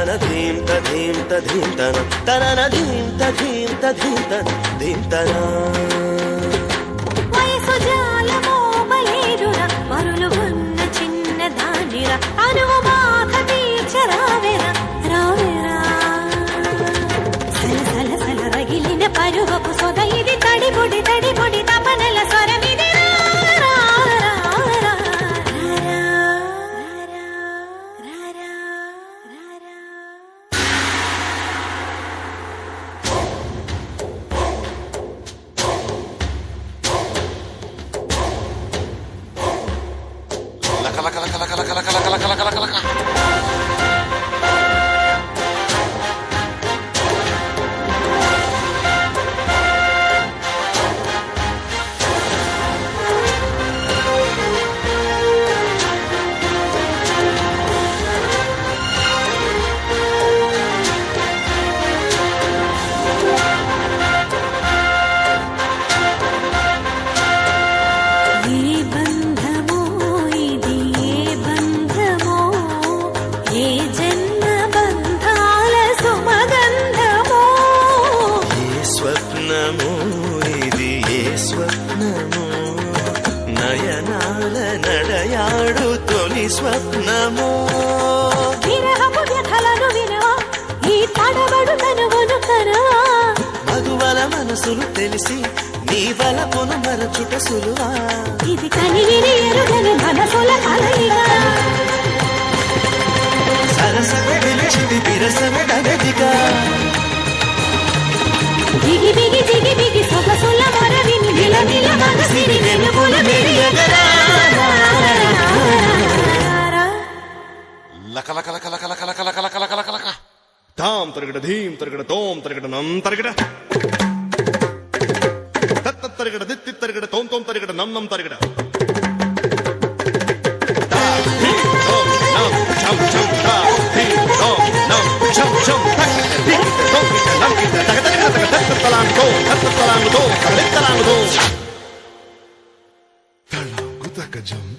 తనన ధీం తధీం తధీం తన తనన ధీం తధీం తధీం తన ధీం తన వయసు జాలమో బలేరురా మరులు ఉన్న చిన్న దానిరా అనువు బాధ తీర్చరావేరా రావేరా సల సల సల రగిలిన పరువపు సొద ఇది తడిబొడి తపనల స్వరమిది నయనాల నడయాడు తొలి స్వప్నమో విరహపు వ్యథలను వినవా ఈ తడబడు తనువును కనవా మధువల మనసులు తెలిసి నీ వలపును మరచుట సులువా ఇది కనివిని ఎరుగని మనసుల కలయిగా సరసము పిలిచిది విరసము గదిగా బిగి బిగి జిగి బిగి సొగసుల మరవిని నిల నిల మనసిని వెలుగుల మెరియగరా తాం తరగడ ధీం తరగడ తోం తరగడ నం తరగడ తత్త తరగడ దిత్తి తరగడ తోం తోం తరగడ నం నం తరగడ తా ధీం తోం నం ఛం ఛం తా ధీం తోం నం ఛం ఛం తక్ దిక్ తోం కిట నం కిట తగ తగ తగ తత్త తలాంగు తో తలాంగు తో తలాంగు తో